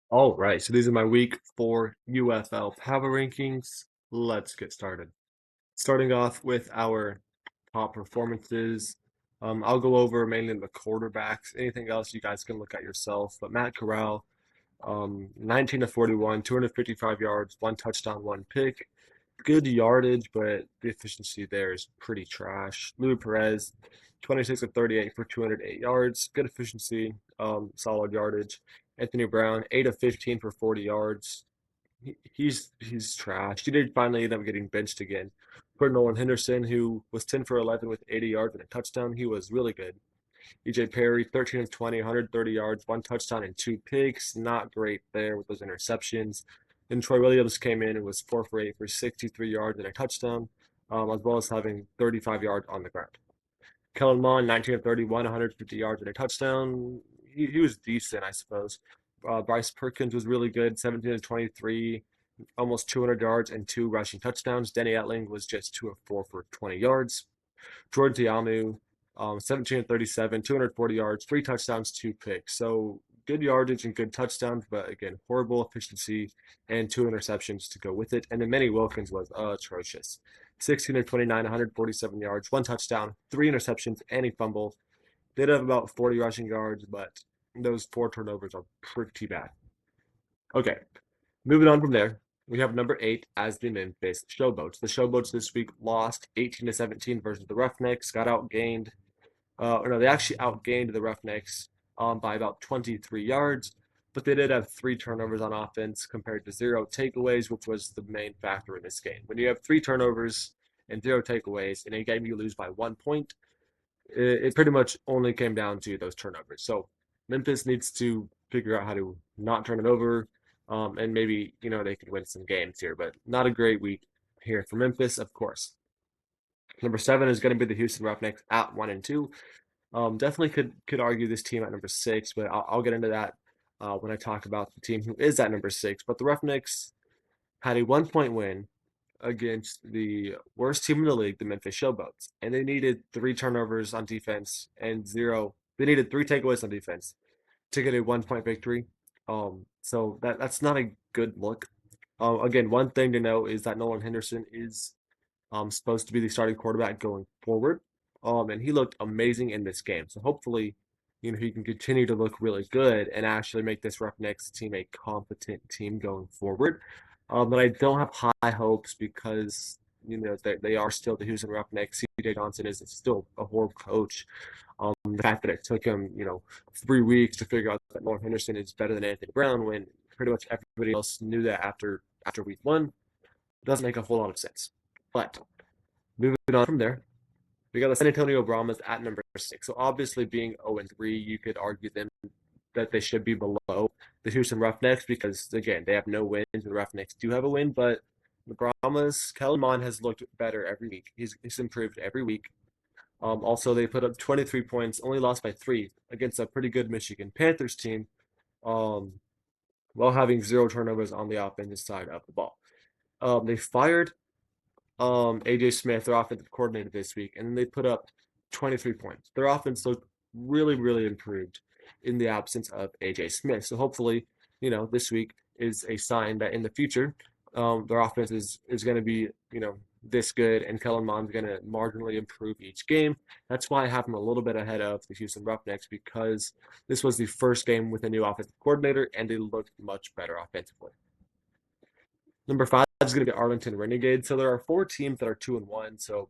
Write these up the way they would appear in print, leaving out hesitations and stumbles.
All right, so these are my week 4 UFL power rankings. Let's get started. Starting off with our top performances. I'll go over mainly the quarterbacks. Anything else you guys can look at yourself. But Matt Corral, 19 to 41, 255 yards, one touchdown, one pick. Good yardage, but the efficiency there is pretty trash. Louis Perez, 26 of 38 for 208 yards. Good efficiency, solid yardage. Anthony Brown, 8 of 15 for 40 yards. He's trash. He did finally end up getting benched again. For Nolan Henderson, who was 10 for 11 with 80 yards and a touchdown, he was really good. EJ Perry, 13 of 20, 130 yards, one touchdown and two picks. Not great there with those interceptions. And Troy Williams came in and was 4 for 8 for 63 yards and a touchdown, as well as having 35 yards on the ground. Kellen Mond, 19 of 31, 150 yards and a touchdown. He was decent, I suppose. Bryce Perkins was really good, 17 of 23, almost 200 yards and two rushing touchdowns. Denny Etling was just 2 of 4 for 20 yards. Jordan Tiamu, 17 of 37, 240 yards, three touchdowns, two picks. So good yardage and good touchdowns, but again, horrible efficiency and two interceptions to go with it. And then Manny Wilkins was atrocious. 16 of 29, 147 yards, one touchdown, three interceptions, and a fumble. Did have about 40 rushing yards, but those four turnovers are pretty bad. Okay, moving on from there, we have number 8 as the Memphis Showboats. The Showboats this week lost 18 to 17 versus the Roughnecks, got outgained. Or no, they actually outgained the Roughnecks by about 23 yards, but they did have three turnovers on offense compared to zero takeaways, which was the main factor in this game. When you have three turnovers and zero takeaways in a game you lose by 1 point, it pretty much only came down to those turnovers. So Memphis needs to figure out how to not turn it over, and maybe they could win some games here, but not a great week here for Memphis, of course. Number 7 is going to be the Houston Roughnecks at 1-2. Definitely could argue this team at number 6, but I'll get into that when I talk about the team who is at number 6. But the Roughnecks had a 1 point win against the worst team in the league, the Memphis Showboats, and they needed three turnovers on defense and zero. They needed three takeaways on defense to get a 1 point victory. So that's not a good look. Again, one thing to know is that Nolan Henderson is supposed to be the starting quarterback going forward. And he looked amazing in this game. So hopefully, he can continue to look really good and actually make this Roughnecks team a competent team going forward. But I don't have high hopes because they are still the Houston Roughnecks. C.J. Johnson is still a horrible coach. The fact that it took him 3 weeks to figure out that Nolan Henderson is better than Anthony Brown when pretty much everybody else knew that after week one doesn't make a whole lot of sense. But moving on from there, we got the San Antonio Brahmas at number 6. So obviously, being 0-3, you could argue them that they should be below the Houston Roughnecks because again they have no wins. The Roughnecks do have a win, but the Brahmas, Kellen Mond has looked better every week. He's improved every week. Also, they put up 23 points, only lost by 3 against a pretty good Michigan Panthers team, um, while having zero turnovers on the offensive side of the ball. They fired AJ Smith, their offensive coordinator this week, and then they put up 23 points. Their offense looked really, really improved in the absence of AJ Smith. So hopefully, this week is a sign that in the future, their offense is going to be, this good, and Kellen Mond's going to marginally improve each game. That's why I have them a little bit ahead of the Houston Roughnecks because this was the first game with a new offensive coordinator, and they looked much better offensively. Number 5 is going to be Arlington Renegades. So there are 4 teams that are 2-1. So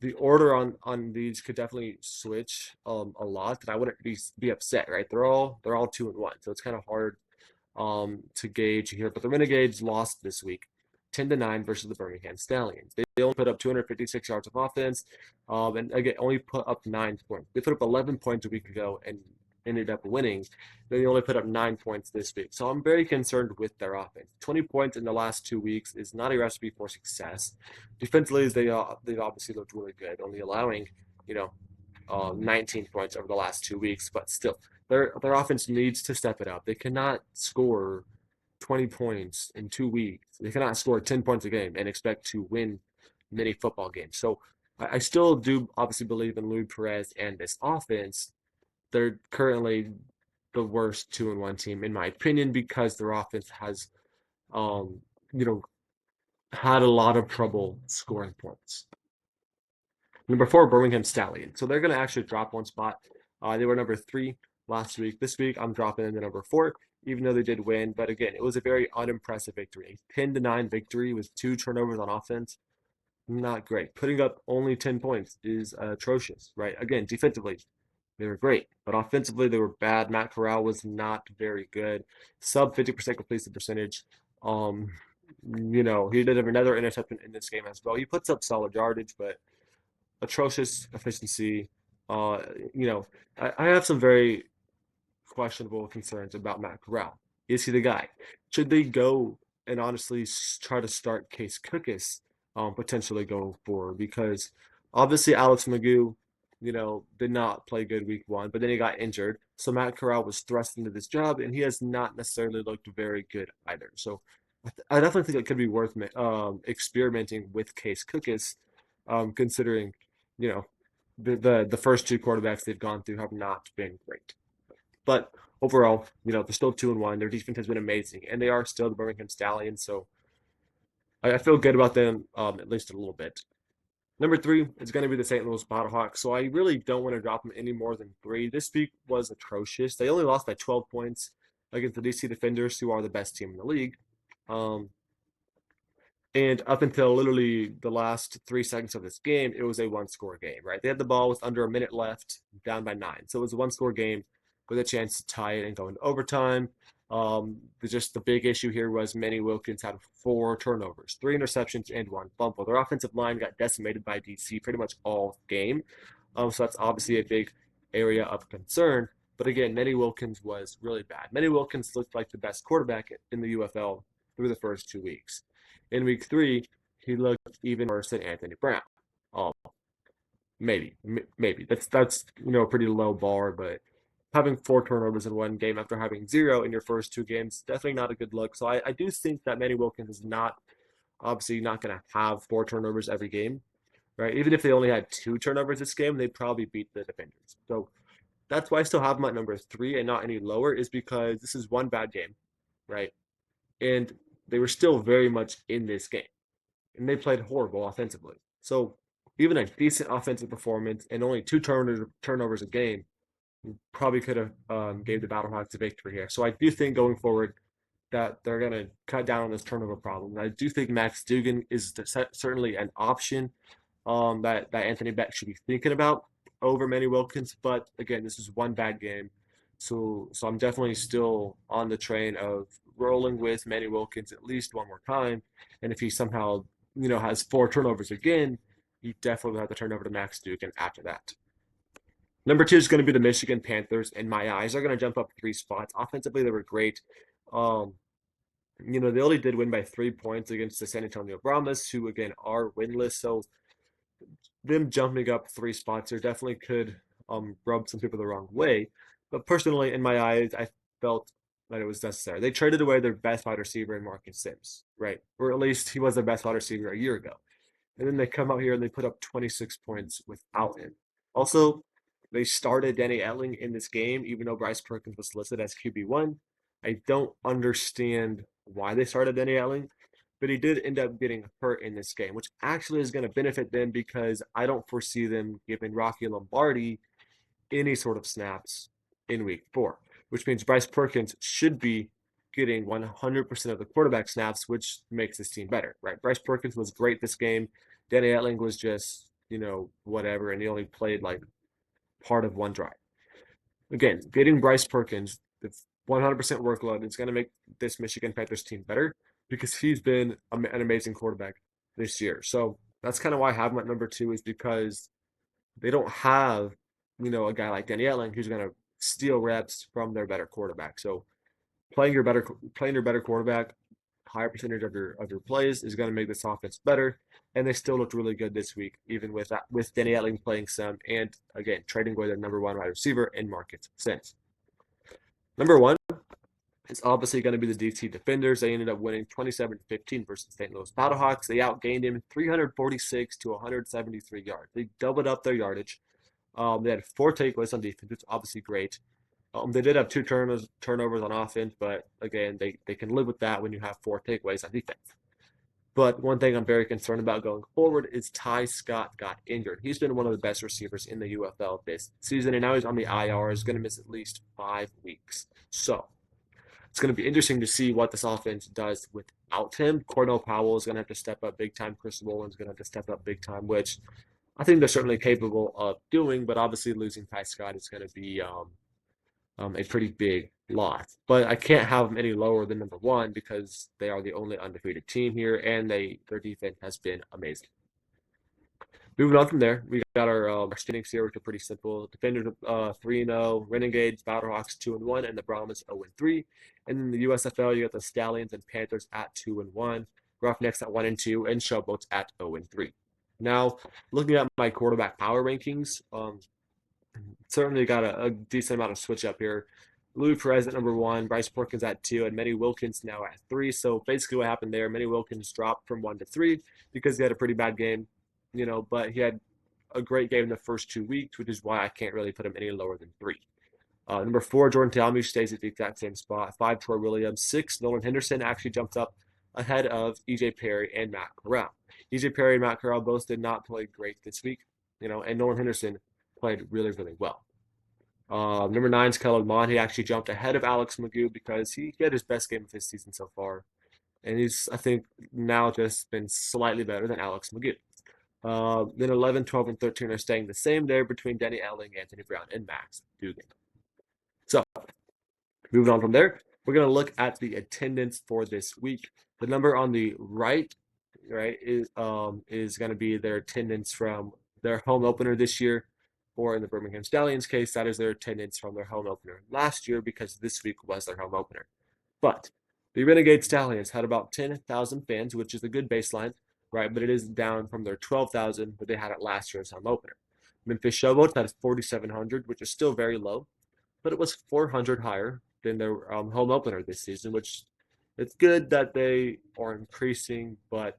the order on these could definitely switch a lot, and I wouldn't be upset, right? They're all 2-1, so it's kind of hard to gauge here. But the Renegades lost this week, 10-9 versus the Birmingham Stallions. They only put up 256 yards of offense, and again only put up 9 points. They put up 11 points a week ago and ended up winning. They only put up 9 points this week. So I'm very concerned with their offense. 20 points in the last 2 weeks is not a recipe for success. Defensively, they've obviously looked really good, only allowing 19 points over the last 2 weeks, but still, their offense needs to step it up. They cannot score 20 points in 2 weeks. They cannot score 10 points a game and expect to win many football games. So I still do obviously believe in Louis Perez and this offense. They're currently the worst 2-1 team in my opinion because their offense has um, you know, had a lot of trouble scoring points. Number four, Birmingham Stallion. So they're going to actually drop one spot. They were number three last week. This week, I'm dropping in the number four, even though they did win. But again, it was a very unimpressive victory. A 10-9 victory with 2 turnovers on offense. Not great. Putting up only 10 points is atrocious, right? Again, defensively, they were great, but offensively, they were bad. Matt Corral was not very good. Sub 50% completion percentage. Um, he did have another interception in this game as well. He puts up solid yardage, but atrocious efficiency. Uh, you know, I have some very questionable concerns about Matt Corral. Is he the guy? Should they go and honestly try to start Case Cookus potentially going forward? Because obviously Alex Magoo, did not play good week one, but then he got injured. So Matt Corral was thrust into this job, and he has not necessarily looked very good either. So I definitely think it could be worth experimenting with Case Cookus, considering, you know, the first two quarterbacks they've gone through have not been great. But overall, they're still 2-1. Their defense has been amazing, and they are still the Birmingham Stallions. So I feel good about them, at least a little bit. Number three is going to be the St. Louis Battlehawks. So I really don't want to drop them any more than three. This week was atrocious. They only lost by 12 points against the DC Defenders, who are the best team in the league. And up until literally the last 3 seconds of this game, it was a one-score game, right? They had the ball with under a minute left, down by 9. So it was a one-score game with a chance to tie it and go into overtime. The big issue here was Manny Wilkins had 4 turnovers, 3 interceptions, and 1 fumble. Their offensive line got decimated by DC pretty much all game. So that's obviously a big area of concern. But again, Manny Wilkins was really bad. Manny Wilkins looked like the best quarterback in the UFL through the first 2 weeks. In week 3, he looked even worse than Anthony Brown. Um, maybe. That's a pretty low bar, but having 4 turnovers in one game after having 0 in your first 2 games, definitely not a good look. So I do think that Manny Wilkins is obviously not going to have 4 turnovers every game, right? Even if they only had 2 turnovers this game, they'd probably beat the Defenders. So that's why I still have them at number 3 and not any lower, is because this is one bad game, right? And they were still very much in this game, and they played horrible offensively. So even a decent offensive performance and only 2 turnovers a game probably could have gave the Battlehawks a victory here. So I do think going forward that they're going to cut down on this turnover problem. I do think Max Dugan is certainly an option that Anthony Beck should be thinking about over Manny Wilkins. But again, this is one bad game. So I'm definitely still on the train of rolling with Manny Wilkins at least one more time. And if he somehow, has 4 turnovers again, you definitely will have to turn over to Max Dugan after that. Number 2 is going to be the Michigan Panthers. In my eyes, they're going to jump up 3 spots. Offensively, they were great. They only did win by 3 points against the San Antonio Brahmas, who again are winless. So them jumping up 3 spots here definitely could rub some people the wrong way. But personally, in my eyes, I felt that it was necessary. They traded away their best wide receiver in Marcus Sims, right? Or at least he was their best wide receiver a year ago. And then they come out here and they put up 26 points without him. Also, they started Danny Etling in this game, even though Bryce Perkins was listed as QB1. I don't understand why they started Danny Etling, but he did end up getting hurt in this game, which actually is going to benefit them because I don't foresee them giving Rocky Lombardi any sort of snaps in week 4, which means Bryce Perkins should be getting 100% of the quarterback snaps, which makes this team better, right? Bryce Perkins was great this game. Danny Etling was just, whatever, and he only played like part of one drive. Again, getting Bryce Perkins, the 100% workload, is going to make this Michigan Panthers team better because he's been an amazing quarterback this year. So that's kind of why I have him at number 2, is because they don't have, a guy like Danny Etling who's going to steal reps from their better quarterback. So playing your better quarterback, higher percentage of your plays is going to make this offense better. And they still looked really good this week, even with Danny Etling playing some, and again trading away their number 1 wide receiver in Marcus Sims. Number 1 is obviously going to be the DC Defenders. They ended up winning 27-15 versus St. Louis Battlehawks. They outgained him 346 to 173 yards. They doubled up their yardage. They had 4 takeaways on defense, which is obviously great. They did have two turnovers on offense, but again, they can live with that when you have four takeaways on defense. But one thing I'm very concerned about going forward is Ty Scott got injured. He's been one of the best receivers in the UFL this season, and now he's on the IR. Is going to miss at least 5 weeks. So it's going to be interesting to see what this offense does without him. Cordell Powell is going to have to step up big time. Chris Rowland's going to have to step up big time, which I think they're certainly capable of doing. But obviously, losing Ty Scott is going to be a pretty big loss. But I can't have them any lower than number one because they are the only undefeated team here, and their defense has been amazing. Moving on from there, we got our standings here, which are pretty simple. Defenders 3-0, Renegades, Battlehawks 2-1, and the Brahmas 0-3. And in the USFL, you got the Stallions and Panthers at 2-1, Roughnecks at 1-2, and Showboats at 0-3. Now, looking at my quarterback power rankings, certainly got a decent amount of switch up here. Louis Perez at number one, Bryce Porkins at two, and Manny Wilkins now at three. So basically, what happened there, Manny Wilkins dropped from 1 to 3 because he had a pretty bad game, but he had a great game in the first 2 weeks, which is why I can't really put him any lower than 3. Number 4, Jordan Talmadge stays at the exact same spot. 5, Troy Williams. 6, Nolan Henderson actually jumped up ahead of EJ Perry and Matt Corral. EJ Perry and Matt Corral both did not play great this week, and Nolan Henderson played really, really well. Number 9 is Kellen Mond. He actually jumped ahead of Alex Magoo because he had his best game of his season so far. And he's, I think, now just been slightly better than Alex Magoo. Then 11, 12, and 13 are staying the same there between Denny Elling, Anthony Brown, and Max Dugan. So, moving on from there, we're going to look at the attendance for this week. The number on the right, is going to be their attendance from their home opener this year, or in the Birmingham Stallions case, that is their attendance from their home opener last year because this week was their home opener. But the Renegade Stallions had about 10,000 fans, which is a good baseline, right? But it is down from their 12,000 that they had at last year's home opener. Memphis Showboats had 4,700, which is still very low, but it was 400 higher than their home opener this season, which it's good that they are increasing, but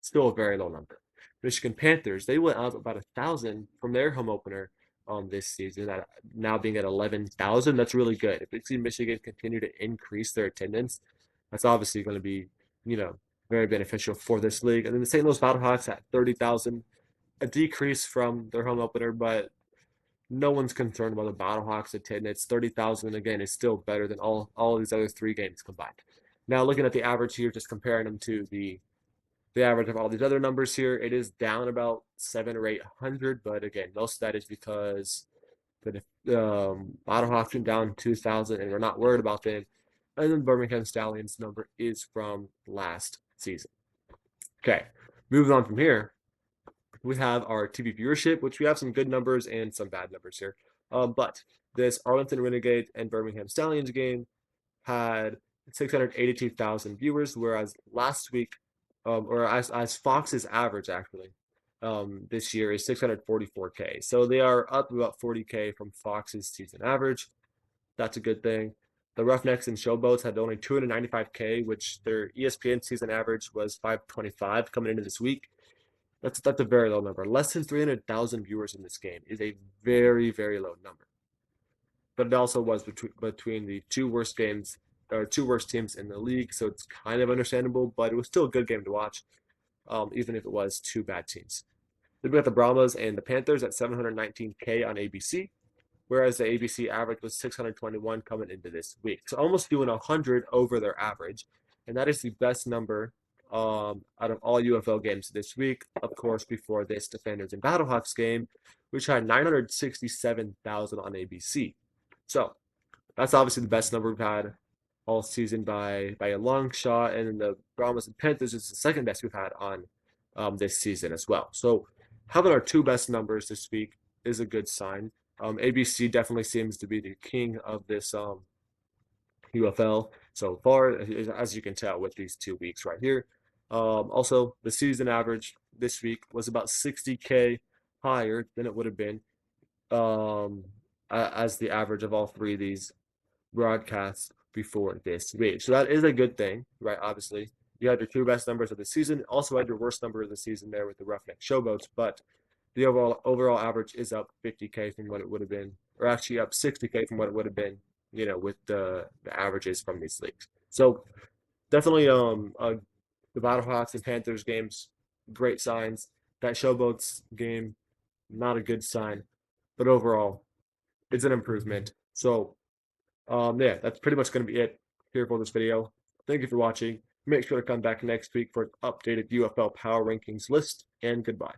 still a very low number. Michigan Panthers, they went up about 1,000 from their home opener this season, now being at 11,000. That's really good. If we see Michigan continue to increase their attendance, that's obviously going to be, very beneficial for this league. And then the St. Louis Battlehawks at 30,000, a decrease from their home opener, but no one's concerned about the Battlehawks attendance. 30,000 again is still better than all of these other 3 games combined. Now looking at the average here, just comparing them to the average of all these other numbers here, it is down about 700 or 800, but again, most of that is because the Battlehawks went down 2,000 and we're not worried about them. And then Birmingham Stallions number is from last season. Okay, moving on from here, we have our TV viewership, which we have some good numbers and some bad numbers here. But this Arlington Renegade and Birmingham Stallions game had 682,000 viewers, whereas last week, or as Fox's average actually, this year is 644K. So they are up about 40K from Fox's season average. That's a good thing. The Roughnecks and Showboats had only 295K, which their ESPN season average was 525 coming into this week. That's a very low number. Less than 300,000 viewers in this game is a very, very low number. But it also was between the two worst teams in the league, so it's kind of understandable, but it was still a good game to watch, even if it was 2 bad teams. Then we got the Brahmas and the Panthers at 719K on ABC, whereas the ABC average was 621 coming into this week. So almost doing 100 over their average, and that is the best number out of all UFL games this week, of course, before this Defenders and Battlehawks game, which had 967,000 on ABC. So that's obviously the best number we've had all season by a long shot, and then the Brahmas and Panthers is the second best we've had on this season as well. So having our 2 best numbers this week is a good sign. ABC definitely seems to be the king of this UFL so far, as you can tell with these 2 weeks right here. Also, the season average this week was about 60K higher than it would have been as the average of all 3 of these broadcasts before this week. So that is a good thing, right? Obviously, you had your 2 best numbers of the season. Also had your worst number of the season there with the Roughneck Showboats, but the overall average is up 50K from what it would have been, or actually up 60K from what it would have been with the averages from these leagues. So definitely the Battlehawks and Panthers games, great signs. That Showboats game, not a good sign, but overall, it's an improvement. So yeah, that's pretty much going to be it here for this video. Thank you for watching. Make sure to come back next week for an updated UFL power rankings list, and goodbye.